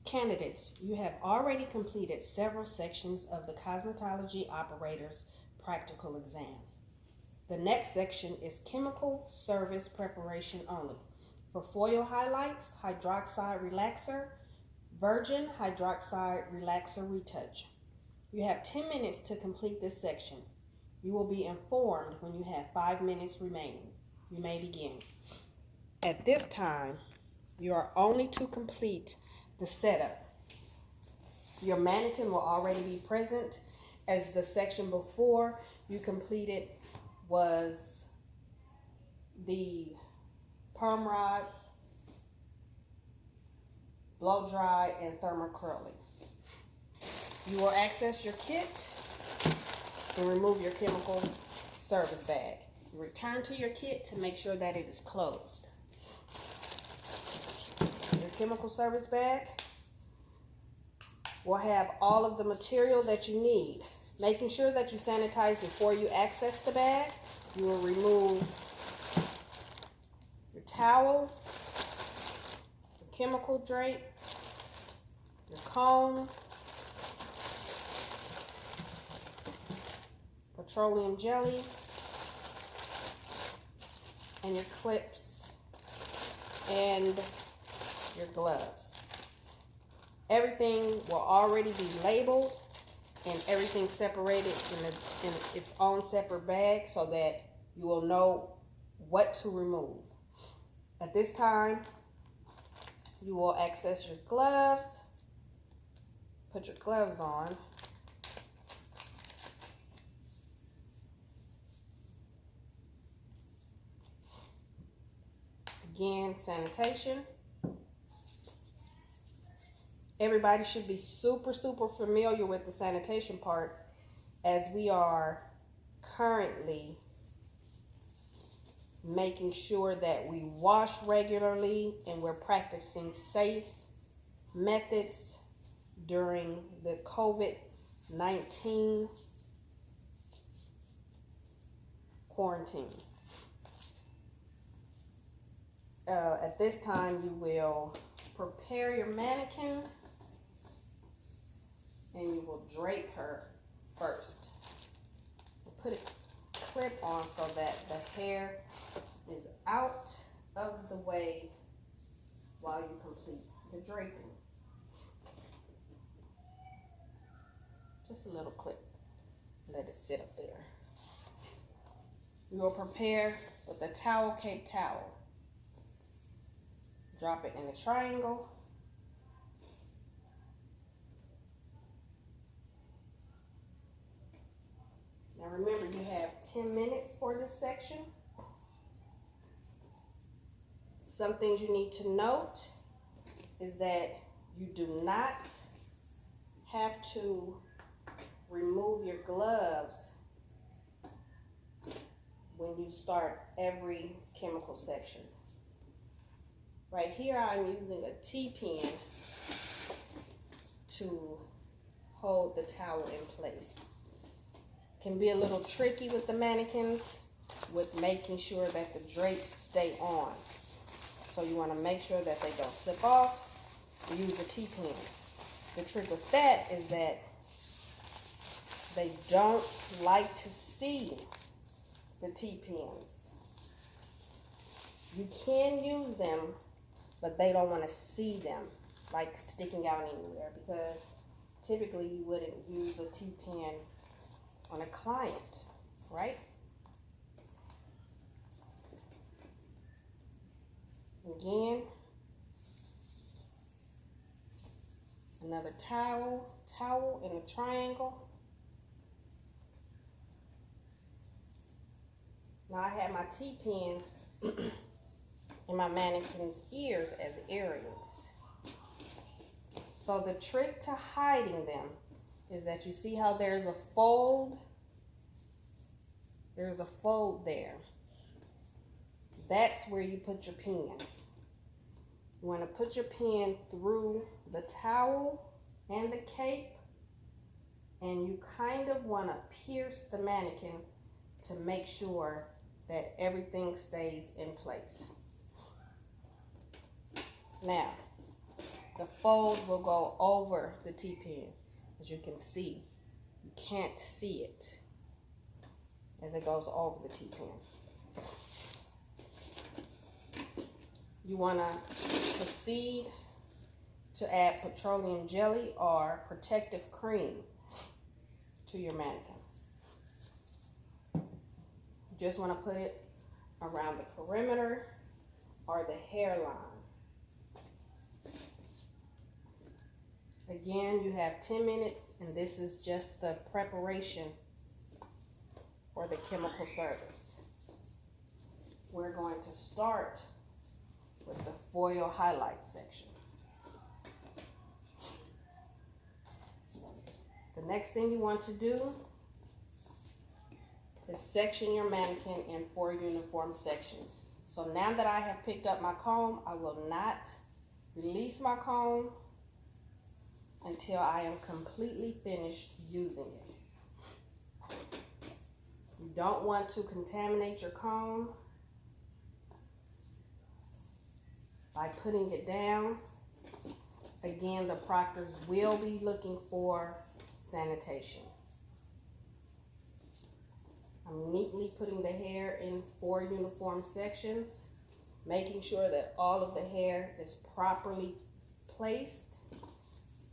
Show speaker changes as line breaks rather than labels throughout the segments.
Candidates, you have already completed several sections of the Cosmetology Operator's Practical Exam. The next section is Chemical Service Preparation only for foil highlights, hydroxide relaxer, virgin hydroxide relaxer retouch. You have 10 minutes to complete this section. You will be informed when you have 5 minutes remaining. You may begin. At this time, you are only to complete the setup. Your mannequin will already be present, as the section before you completed was the perm rods, blow dry, and thermal curling. You will access your kit and remove your chemical service bag. Return to your kit to make sure that it is closed. Your chemical service bag will have all of the material that you need. Making sure that you sanitize before you access the bag. You will remove your towel, your chemical drape, your comb, petroleum jelly, and your clips and your gloves. Everything will already be labeled and everything separated in its own separate bag so that you will know what to remove. At this time, you will access your gloves. Put your gloves on. Again, sanitation. Everybody should be super familiar with the sanitation part, as we are currently making sure that we wash regularly and we're practicing safe methods during the COVID-19 quarantine. At this time, you will prepare your mannequin and you will drape her first. Put a clip on so that the hair is out of the way while you complete the draping. Just a little clip. Let it sit up there. You will prepare with a towel cape towel. Drop it in a triangle. Now remember, you have 10 minutes for this section. Some things you need to note is that you do not have to remove your gloves when you start every chemical section. Right here, I'm using a T-pin to hold the towel in place. Can be a little tricky with the mannequins with making sure that the drapes stay on. So you want to make sure that they don't slip off. Use a T-pin. The trick with that is that they don't like to see the T-pins. You can use them, but they don't want to see them like sticking out anywhere, because typically you wouldn't use a T-pin on a client, right? Again, another towel in a triangle. Now I have my T-pins in my mannequin's ears as earrings. So the trick to hiding them is that you see how there's a fold? There's a fold there. That's where you put your pin. You want to put your pin through the towel and the cape, and you kind of want to pierce the mannequin to make sure that everything stays in place. Now, the fold will go over the T-pin. As you can see, you can't see it as it goes over the T-pin. You want to proceed to add petroleum jelly or protective cream to your mannequin. You just want to put it around the perimeter or the hairline. Again, you have 10 minutes, and this is just the preparation for the chemical service. We're going to start with the foil highlight section. The next thing you want to do is section your mannequin in 4 uniform sections. So now that I have picked up my comb, I will not release my comb until I am completely finished using it. You don't want to contaminate your comb by putting it down. Again, the proctors will be looking for sanitation. I'm neatly putting the hair in 4 uniform sections, making sure that all of the hair is properly placed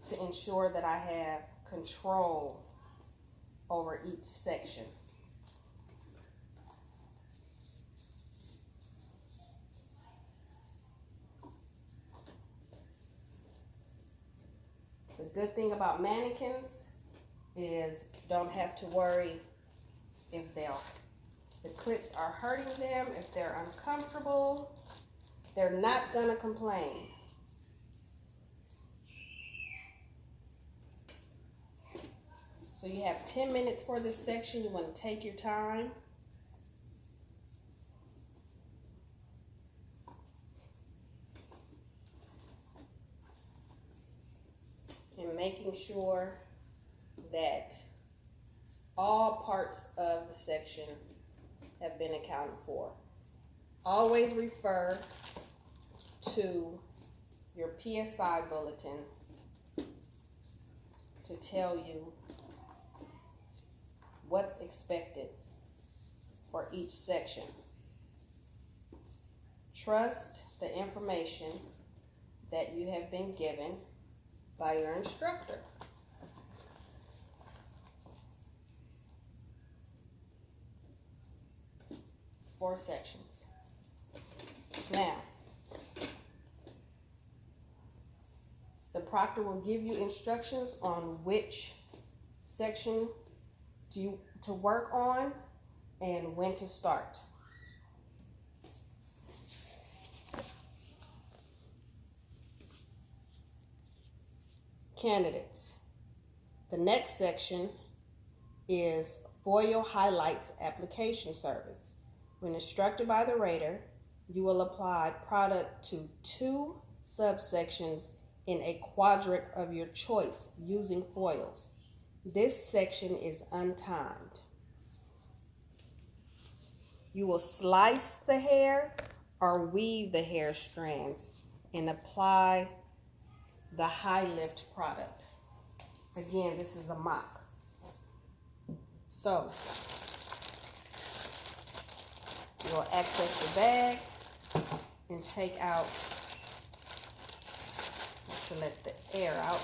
to ensure that I have control over each section. The good thing about mannequins is you don't have to worry if the clips are hurting them, if they're uncomfortable. They're not gonna complain. So you have 10 minutes for this section. You want to take your time. And making sure that all parts of the section have been accounted for. Always refer to your PSI bulletin to tell you what's expected for each section. Trust the information that you have been given by your instructor. Four sections. Now, the proctor will give you instructions on which section to work on and when to start. Candidates. The next section is foil highlights application service. When instructed by the rater, you will apply product to 2 subsections in a quadrant of your choice using foils. This section is untimed. You will slice the hair or weave the hair strands and apply the high lift product. Again, this is a mock. So, you'll access your bag and take out, to let the air out.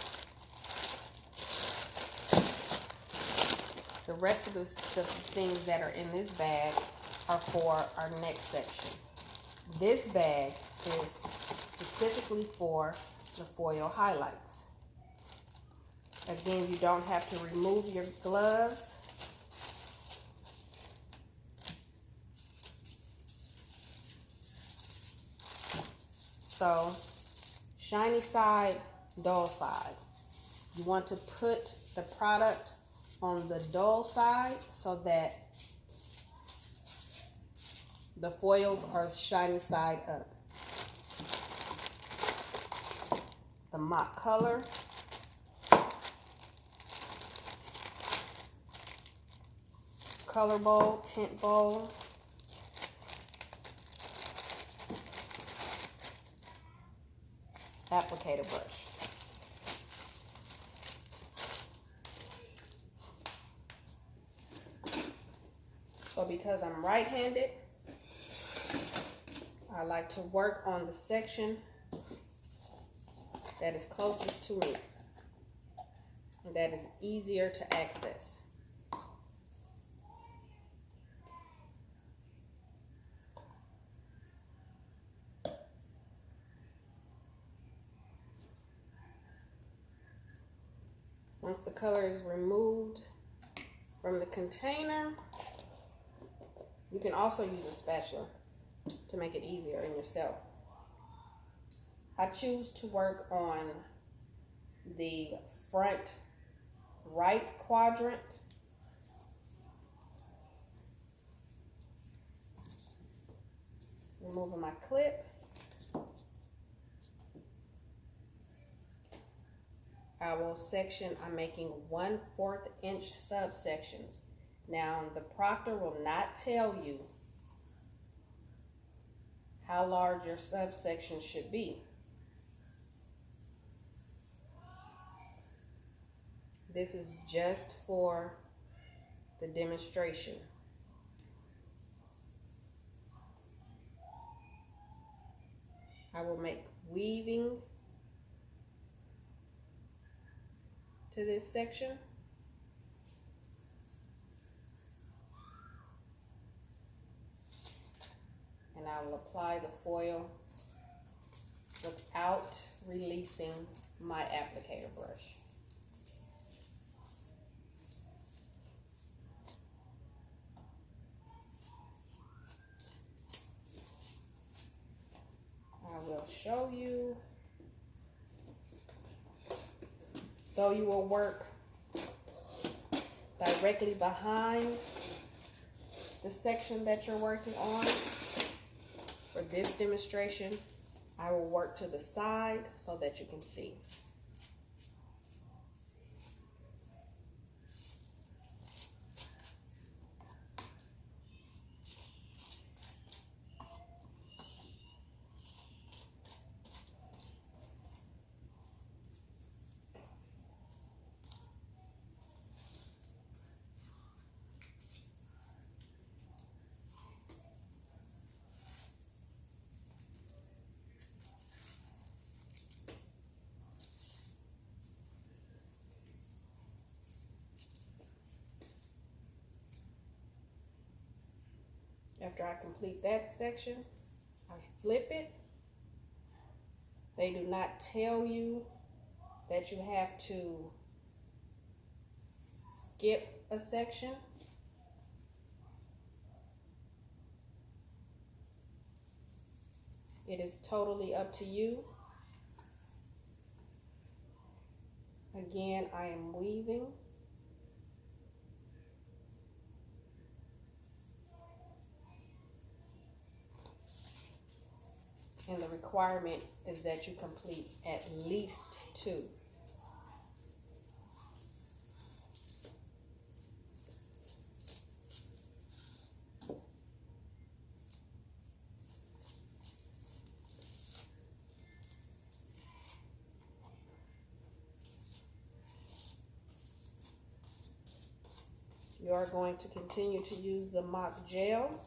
The rest of the things that are in this bag are for our next section. This bag is specifically for the foil highlights. Again, you don't have to remove your gloves. So, shiny side, dull side. You want to put the product on the dull side so that the foils are shiny side up. The mock color. Color bowl, tint bowl. Applicator brush. So because I'm right-handed, I like to work on the section that is closest to me and that is easier to access. Once the color is removed from the container, you can also use a spatula to make it easier on yourself. I choose to work on the front right quadrant. Removing my clip. Our section, I'm making 1/4 inch subsections. Now, the proctor will not tell you how large your subsection should be. This is just for the demonstration. I will make weaving to this section. And I will apply the foil without releasing my applicator brush. I will show you, though you will work directly behind the section that you're working on. For this demonstration, I will work to the side so that you can see. After I complete that section, I flip it. They do not tell you that you have to skip a section. It is totally up to you. Again, I am weaving. And the requirement is that you complete at least 2. You are going to continue to use the mock gel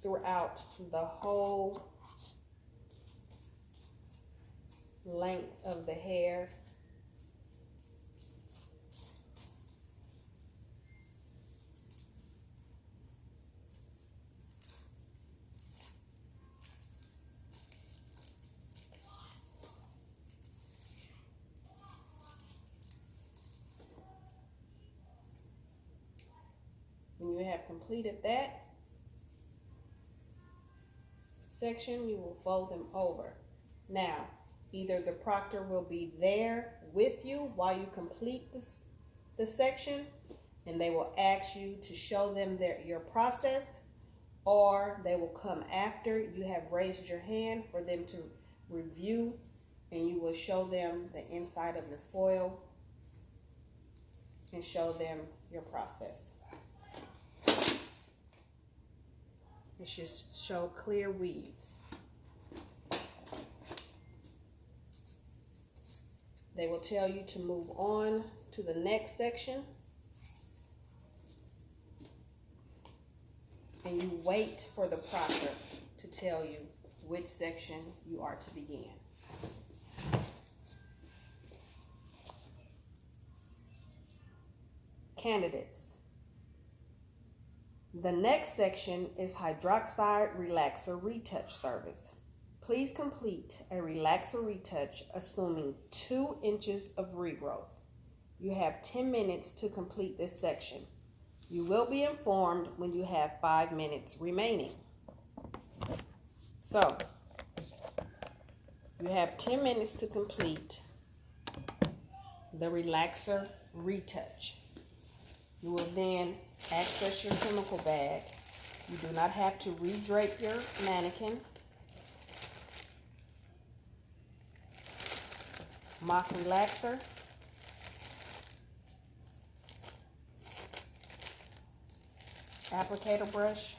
throughout the whole length of the hair. When you have completed that section, you will fold them over. Now, either the proctor will be there with you while you complete the section, and they will ask you to show them your process, or they will come after you have raised your hand for them to review, and you will show them the inside of your foil and show them your process. It should show clear weaves. They will tell you to move on to the next section. and you wait for the proctor to tell you which section you are to begin. Candidates. The next section is hydroxide relaxer retouch service. Please complete a relaxer retouch assuming 2 inches of regrowth. You have 10 minutes to complete this section. You will be informed when you have 5 minutes remaining. So, you have 10 minutes to complete the relaxer retouch. You will then access your chemical bag. You do not have to re-drape your mannequin. Mock relaxer. Applicator brush.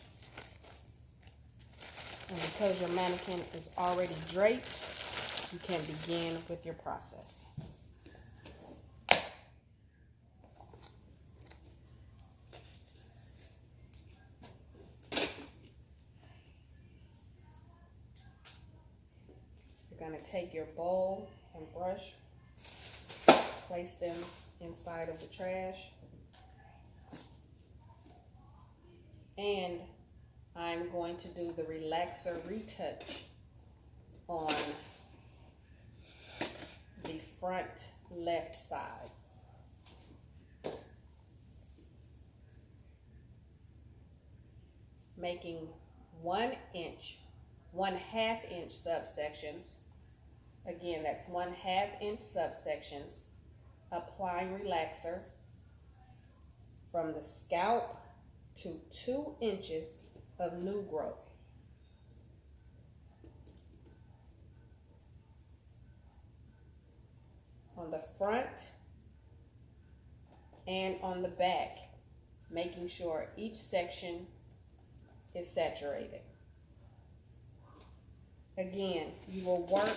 And because your mannequin is already draped, you can begin with your process. You're going to take your bowl and brush, place them inside of the trash, and I'm going to do the relaxer retouch on the front left side. Making 1/2 inch subsections. Again, that's 1/2 inch subsections. Applying relaxer from the scalp to 2 inches of new growth. On the front and on the back, making sure each section is saturated. Again, you will work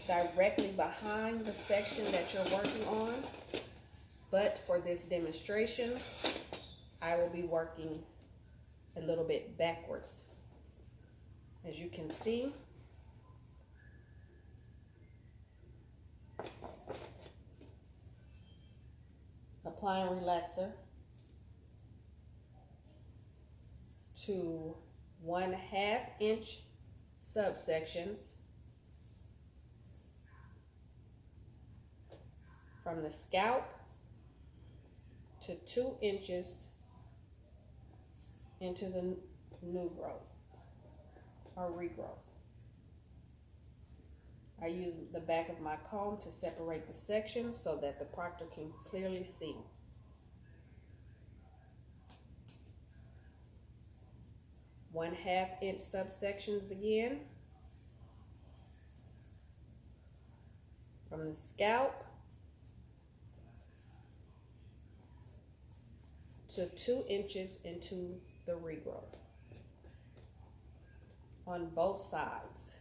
directly behind the section that you're working on, but for this demonstration, I will be working a little bit backwards. As you can see, applying relaxer to 1/2 inch subsections from the scalp to 2 inches into the new growth or regrowth. I use the back of my comb to separate the sections so that the proctor can clearly see. One-half inch subsections again. From the scalp to 2 inches into the regrowth on both sides.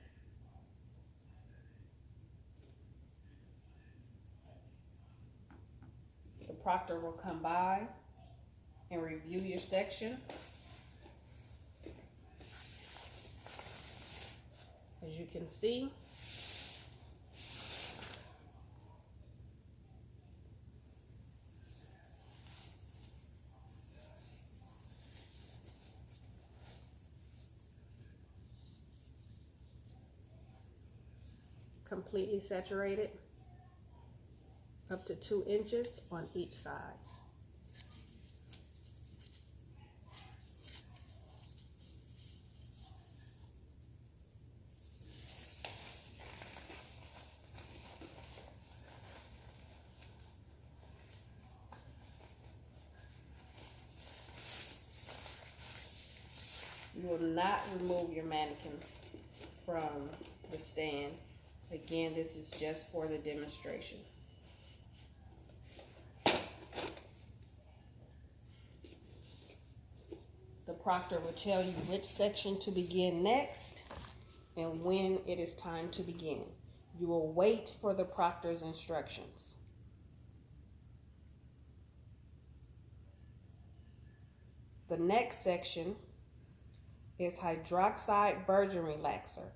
The proctor will come by and review your section. As you can see, completely saturated up to 2 inches on each side. You will not remove your mannequin from the stand. Again, this is just for the demonstration. The proctor will tell you which section to begin next and when it is time to begin. You will wait for the proctor's instructions. The next section is hydroxide virgin relaxer.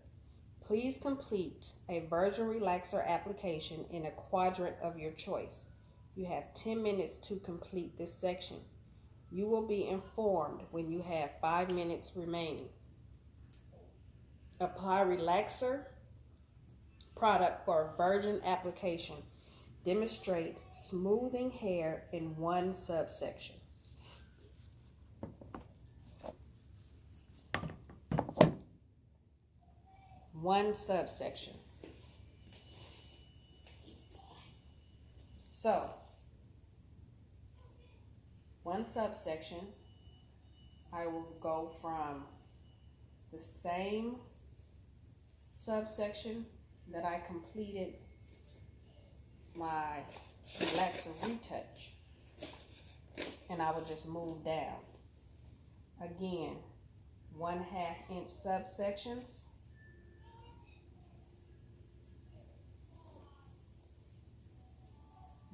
Please complete a virgin relaxer application in a quadrant of your choice. You have 10 minutes to complete this section. You will be informed when you have 5 minutes remaining. Apply relaxer product for a virgin application. Demonstrate smoothing hair in one subsection. One subsection. So, one subsection, I will go from the same subsection that I completed my relaxer retouch, and I will just move down. Again, 1/2 inch subsections.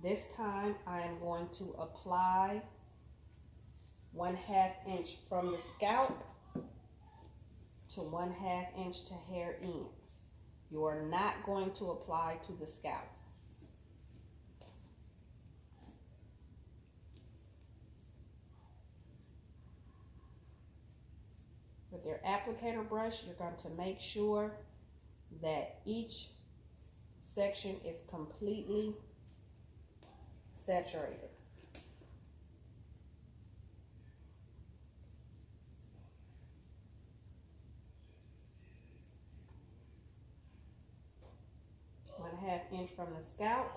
This time I am going to apply 1/2 inch from the scalp to 1/2 inch to hair ends. You are not going to apply to the scalp. With your applicator brush, you're going to make sure that each section is completely saturated. One 1/2 inch from the scalp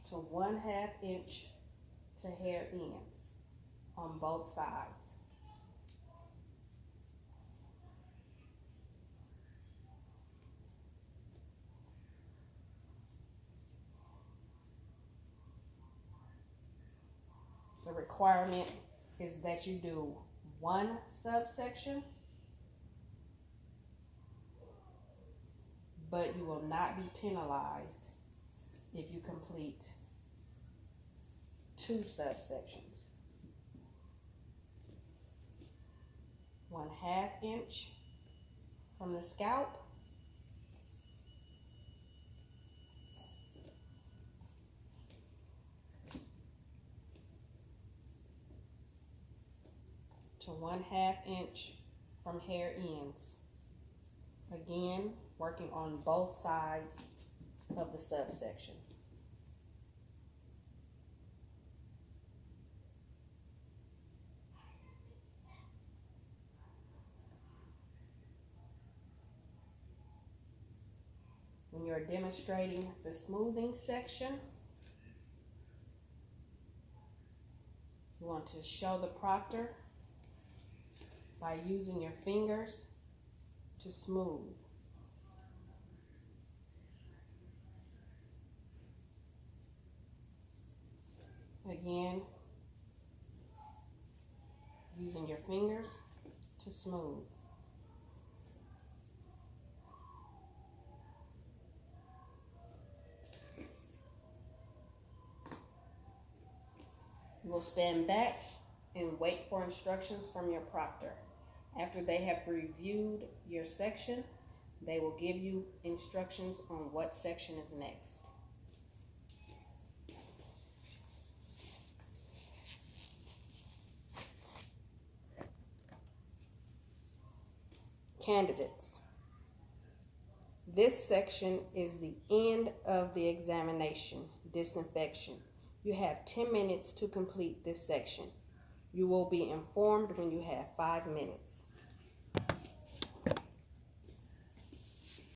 to 1/2 inch to hair ends on both sides. The requirement is that you do one subsection, but you will not be penalized if you complete 2 subsections. 1/2 inch from the scalp to 1/2 inch from hair ends. Again, working on both sides of the subsection. When you're demonstrating the smoothing section, you want to show the proctor by using your fingers to smooth. Again, using your fingers to smooth. You will stand back and wait for instructions from your proctor. After they have reviewed your section, they will give you instructions on what section is next. Candidates. This section is the end of the examination, disinfection. You have 10 minutes to complete this section. You will be informed when you have 5 minutes.